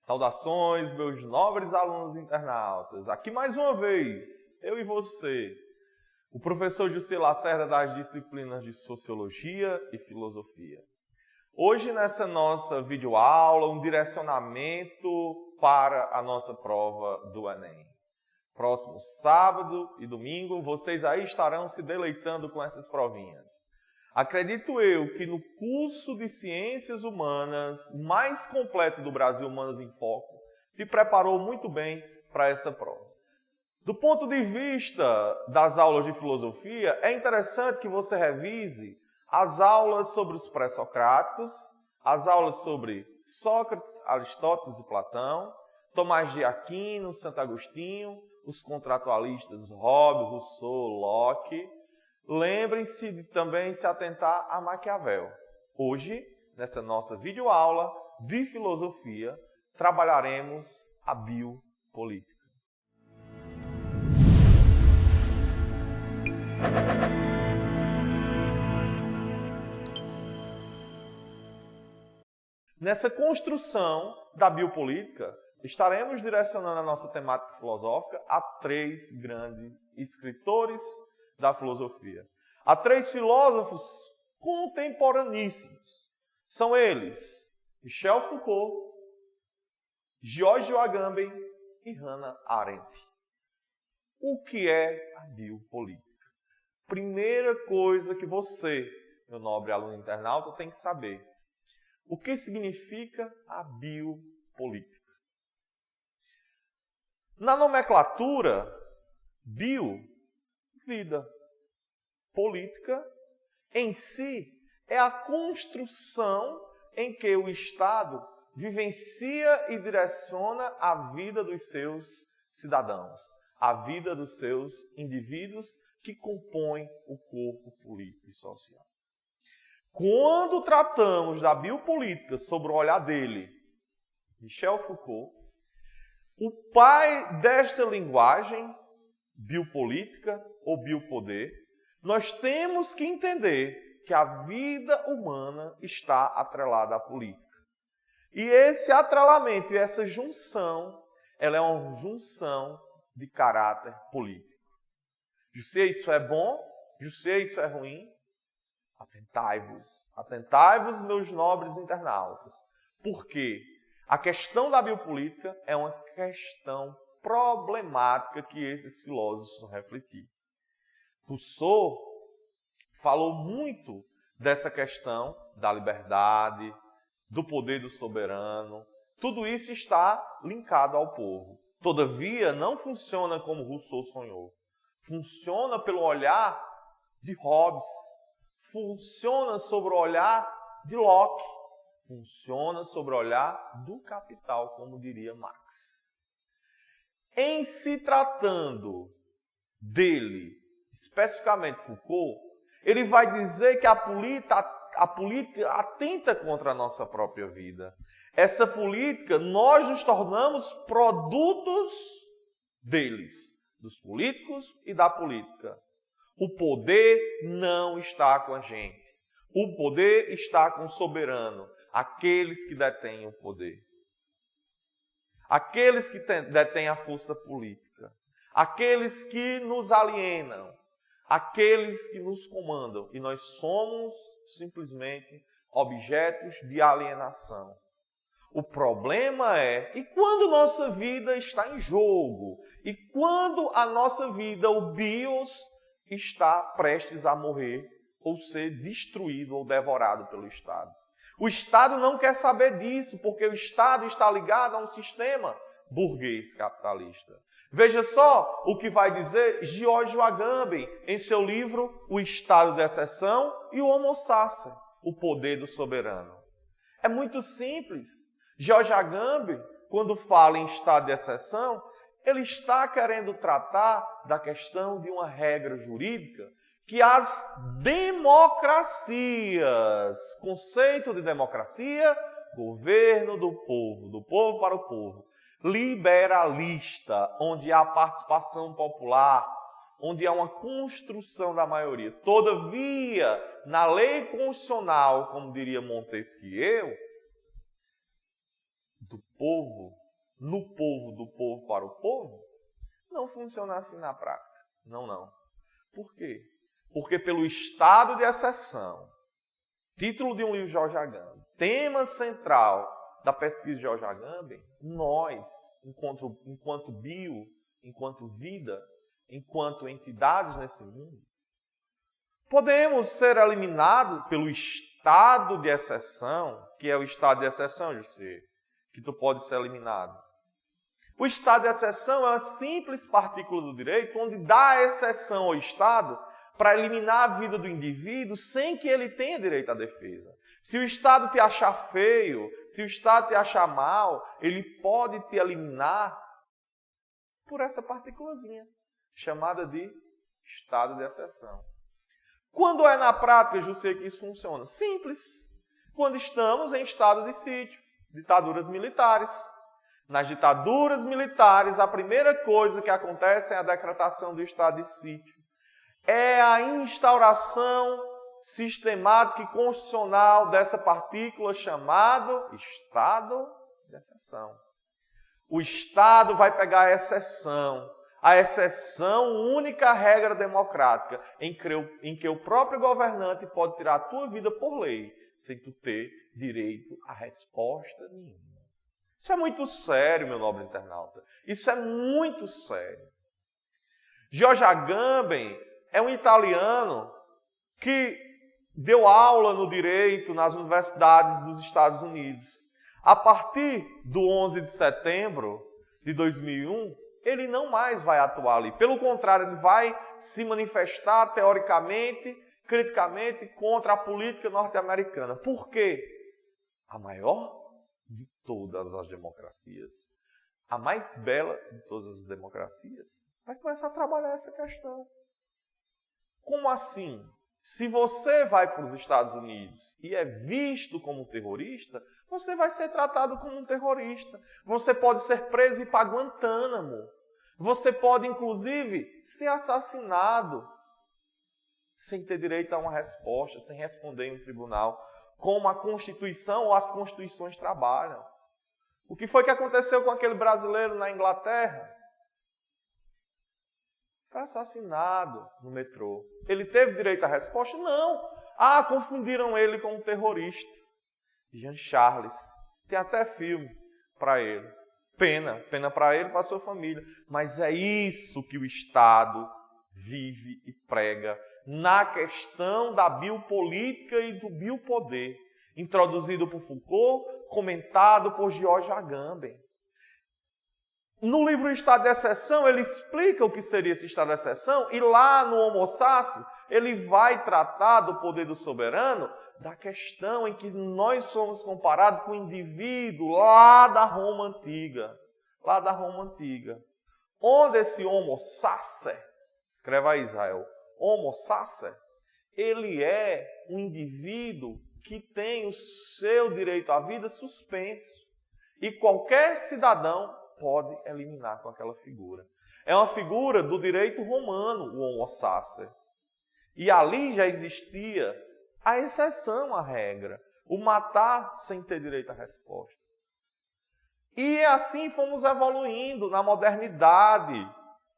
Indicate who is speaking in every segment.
Speaker 1: Saudações, meus nobres alunos internautas. Aqui mais uma vez, eu e você, o professor Jussi Lacerda das disciplinas de Sociologia e Filosofia. Hoje, nessa nossa videoaula, um direcionamento para a nossa prova do Enem. Próximo sábado e domingo, vocês aí estarão se deleitando com essas provinhas. Acredito eu que no curso de Ciências Humanas mais completo do Brasil, Humanas em Foco, te preparou muito bem para essa prova. Do ponto de vista das aulas de filosofia, é interessante que você revise as aulas sobre os pré-socráticos, as aulas sobre Sócrates, Aristóteles e Platão, Tomás de Aquino, Santo Agostinho, os contratualistas Hobbes, Rousseau, Locke. Lembrem-se de também se atentar a Maquiavel. Hoje, nessa nossa videoaula de filosofia, trabalharemos a biopolítica. Nessa construção da biopolítica, estaremos direcionando a nossa temática filosófica a três grandes escritores da filosofia. Há três filósofos contemporaníssimos. São eles Michel Foucault, George Agamben e Hannah Arendt. O que é a biopolítica? Primeira coisa que você, meu nobre aluno internauta, tem que saber. O que significa a biopolítica? Na nomenclatura, bio, vida. Política, em si, é a construção em que o Estado vivencia e direciona a vida dos seus cidadãos, a vida dos seus indivíduos que compõem o corpo político e social. Quando tratamos da biopolítica sob o olhar dele, Michel Foucault, o pai desta linguagem, biopolítica ou biopoder, nós temos que entender que a vida humana está atrelada à política. E esse atrelamento e essa junção, ela é uma junção de caráter político. Jussi, isso é bom? Jussi, isso é ruim? Atentai-vos, meus nobres internautas. Por quê? A questão da biopolítica é uma questão problemática que esses filósofos vão refletir. Rousseau falou muito dessa questão da liberdade, do poder do soberano. Tudo isso está linkado ao povo. Todavia, não funciona como Rousseau sonhou. Funciona pelo olhar de Hobbes. Funciona sobre o olhar de Locke. Funciona sobre o olhar do capital, como diria Marx. Em se tratando dele, especificamente Foucault, ele vai dizer que a política atenta contra a nossa própria vida. Essa política, nós nos tornamos produtos deles, dos políticos e da política. O poder não está com a gente. O poder está com o soberano, aqueles que detêm o poder. Aqueles que detêm a força política. Aqueles que nos alienam. Aqueles que nos comandam. E nós somos simplesmente objetos de alienação. O problema é, e quando nossa vida está em jogo? E quando a nossa vida, o bios, está prestes a morrer ou ser destruído ou devorado pelo Estado? O Estado não quer saber disso, porque o Estado está ligado a um sistema burguês capitalista. Veja só o que vai dizer George Agamben em seu livro O Estado de Exceção e o Homo Sacer, o poder do soberano. É muito simples. George Agamben, quando fala em estado de exceção, ele está querendo tratar da questão de uma regra jurídica que as democracias, conceito de democracia, governo do povo para o povo, liberalista, onde há participação popular, onde há uma construção da maioria. Todavia, na lei constitucional, como diria Montesquieu, do povo, no povo, do povo para o povo, não funciona assim na prática. Não. Por quê? Porque pelo estado de exceção, título de um livro de Jorge Agamben, tema central da pesquisa de Jorge Agamben, nós, enquanto bio, enquanto vida, enquanto entidades nesse mundo, podemos ser eliminados pelo estado de exceção, que é o estado de exceção, José, que tu pode ser eliminado. O estado de exceção é uma simples partícula do direito onde dá exceção ao Estado para eliminar a vida do indivíduo sem que ele tenha direito à defesa. Se o Estado te achar feio, se o Estado te achar mal, ele pode te eliminar por essa partículazinha, chamada de estado de exceção. Quando é na prática, José, que isso funciona? Simples. Quando estamos em estado de sítio, ditaduras militares. Nas ditaduras militares, a primeira coisa que acontece é a decretação do estado de sítio. É a instauração sistemática e constitucional dessa partícula chamada estado de exceção. O Estado vai pegar a exceção, única regra democrática, em que o próprio governante pode tirar a tua vida por lei, sem tu ter direito a resposta nenhuma. Isso é muito sério, meu nobre internauta. Isso é muito sério. Jorge Agamben é um italiano que deu aula no direito nas universidades dos Estados Unidos. A partir do 11 de setembro de 2001, ele não mais vai atuar ali. Pelo contrário, ele vai se manifestar teoricamente, criticamente, contra a política norte-americana. Por quê? A maior de todas as democracias, a mais bela de todas as democracias, vai começar a trabalhar essa questão. Como assim? Se você vai para os Estados Unidos e é visto como terrorista, você vai ser tratado como um terrorista. Você pode ser preso e ir para Guantánamo. Você pode, inclusive, ser assassinado sem ter direito a uma resposta, sem responder em um tribunal, como a Constituição ou as Constituições trabalham. O que foi que aconteceu com aquele brasileiro na Inglaterra? Foi assassinado no metrô. Ele teve direito à resposta? Não. Confundiram ele com um terrorista. Jean Charles. Tem até filme para ele. Pena para ele e para sua família. Mas é isso que o Estado vive e prega na questão da biopolítica e do biopoder, introduzido por Foucault, comentado por Jorge Agamben. No livro Estado de Exceção, ele explica o que seria esse estado de exceção, e lá no Homo Sapiens, ele vai tratar do poder do soberano, da questão em que nós somos comparados com o indivíduo lá da Roma Antiga. Onde esse Homo Sapiens, escreve aí Israel, Homo Sapiens, ele é um indivíduo que tem o seu direito à vida suspenso. E qualquer cidadão pode eliminar com aquela figura. É uma figura do direito romano, o Homo Sapiens. E ali já existia a exceção à regra, o matar sem ter direito à resposta. E assim fomos evoluindo na modernidade,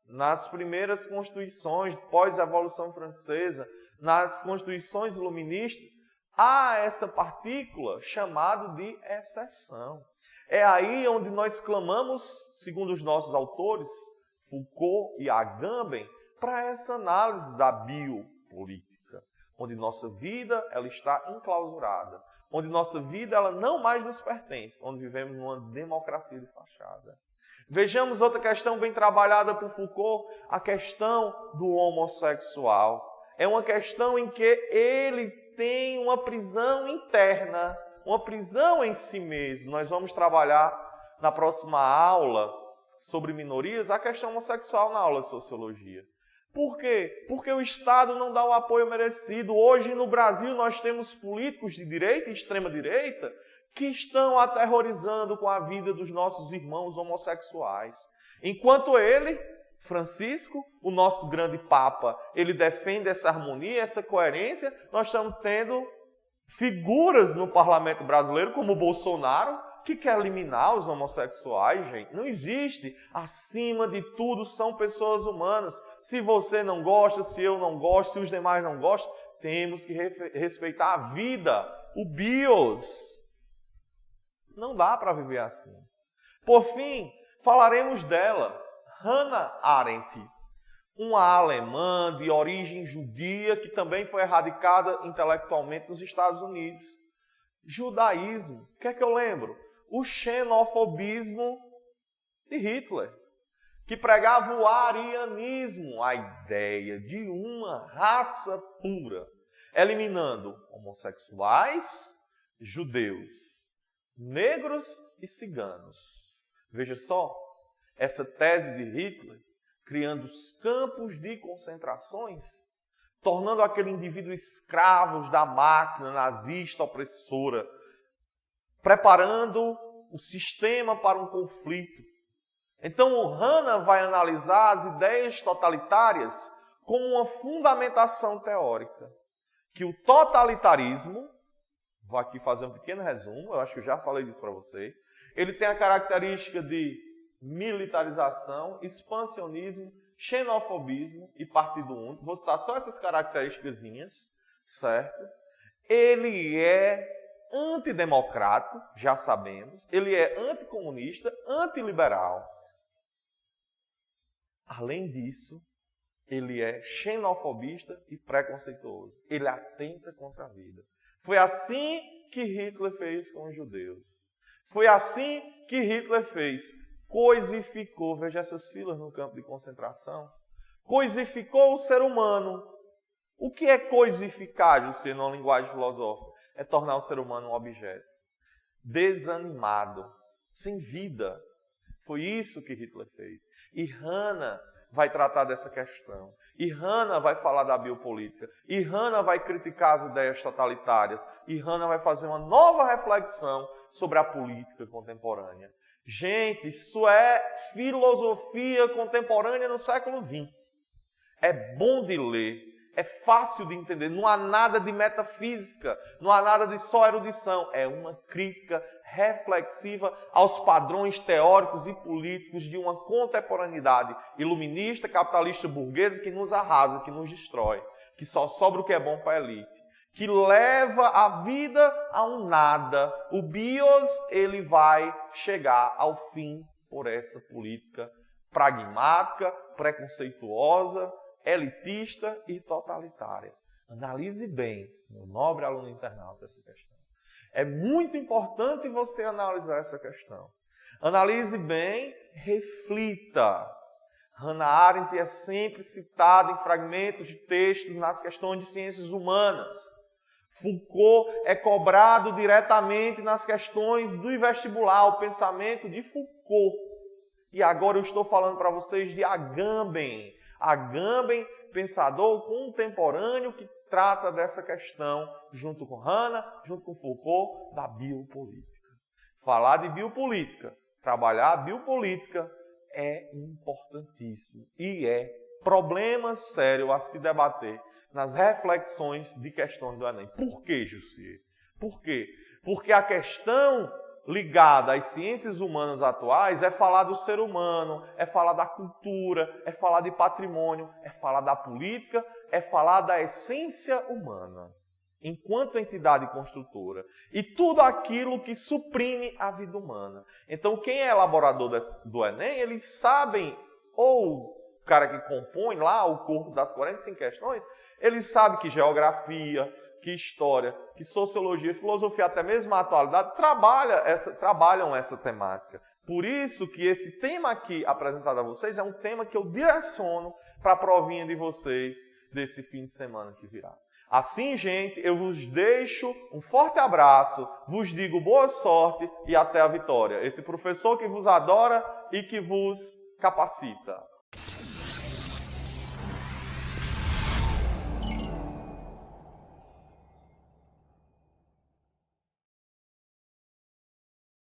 Speaker 1: nas primeiras constituições, pós-Revolução Francesa, nas constituições iluministas, há essa partícula chamada de exceção. É aí onde nós clamamos, segundo os nossos autores, Foucault e Agamben, para essa análise da biopolítica, onde nossa vida ela está enclausurada, onde nossa vida ela não mais nos pertence, onde vivemos numa democracia de fachada. Vejamos outra questão bem trabalhada por Foucault, a questão do homossexual. É uma questão em que ele tem uma prisão interna, uma prisão em si mesmo. Nós vamos trabalhar na próxima aula sobre minorias a questão homossexual na aula de sociologia. Por quê? Porque o Estado não dá o apoio merecido. Hoje no Brasil nós temos políticos de direita e extrema-direita que estão aterrorizando com a vida dos nossos irmãos homossexuais. Enquanto ele, Francisco, o nosso grande Papa, ele defende essa harmonia, essa coerência, nós estamos tendo figuras no parlamento brasileiro, como o Bolsonaro, que quer eliminar os homossexuais, gente. Não existe. Acima de tudo, são pessoas humanas. Se você não gosta, se eu não gosto, se os demais não gostam, temos que respeitar a vida, o bios. Não dá para viver assim. Por fim, falaremos dela, Hannah Arendt, uma alemã de origem judia que também foi erradicada intelectualmente nos Estados Unidos. Judaísmo, o que é que eu lembro? O xenofobismo de Hitler, que pregava o arianismo, a ideia de uma raça pura, eliminando homossexuais, judeus, negros e ciganos. Veja só, essa tese de Hitler, criando os campos de concentrações, tornando aquele indivíduo escravos da máquina nazista opressora, preparando o sistema para um conflito. Então, o Hannah vai analisar as ideias totalitárias como uma fundamentação teórica, que o totalitarismo, vou aqui fazer um pequeno resumo, eu acho que eu já falei disso para vocês, ele tem a característica de militarização, expansionismo, xenofobismo e partido único. Vou citar só essas características, certo? Ele é antidemocrático, já sabemos. Ele é anticomunista, antiliberal. Além disso, ele é xenofobista e preconceituoso. Ele atenta contra a vida. Foi assim que Hitler fez com os judeus. Foi assim que Hitler fez. Coisificou, veja essas filas no campo de concentração. Coisificou o ser humano. O que é coisificar, José, numa linguagem filosófica? É tornar o ser humano um objeto. Desanimado, sem vida. Foi isso que Hitler fez. E Hannah vai tratar dessa questão. E Hannah vai falar da biopolítica. E Hannah vai criticar as ideias totalitárias. E Hannah vai fazer uma nova reflexão sobre a política contemporânea. Gente, isso é filosofia contemporânea no século XX. É bom de ler, é fácil de entender, não há nada de metafísica, não há nada de só erudição. É uma crítica reflexiva aos padrões teóricos e políticos de uma contemporaneidade iluminista, capitalista, burguesa que nos arrasa, que nos destrói, que só sobra o que é bom para a elite, que leva a vida a um nada. O bios, ele vai chegar ao fim por essa política pragmática, preconceituosa, elitista e totalitária. Analise bem, meu nobre aluno internauta, essa questão. É muito importante você analisar essa questão. Analise bem, reflita. Hannah Arendt é sempre citada em fragmentos de textos nas questões de ciências humanas. Foucault é cobrado diretamente nas questões do vestibular, o pensamento de Foucault. E agora eu estou falando para vocês de Agamben. Agamben, pensador contemporâneo que trata dessa questão, junto com Hannah, junto com Foucault, da biopolítica. Falar de biopolítica, trabalhar a biopolítica é importantíssimo e é problema sério a se debater nas reflexões de questões do Enem. Por que, José? Por quê? Porque a questão ligada às ciências humanas atuais é falar do ser humano, é falar da cultura, é falar de patrimônio, é falar da política, é falar da essência humana, enquanto entidade construtora. E tudo aquilo que suprime a vida humana. Então, quem é elaborador do Enem, eles sabem, ou o cara que compõe lá o corpo das 45 questões, eles sabem que geografia, que história, que sociologia, filosofia, até mesmo a atualidade, trabalham essa temática. Por isso que esse tema aqui apresentado a vocês é um tema que eu direciono para a provinha de vocês desse fim de semana que virá. Assim, gente, eu vos deixo um forte abraço, vos digo boa sorte e até a vitória. Esse professor que vos adora e que vos capacita.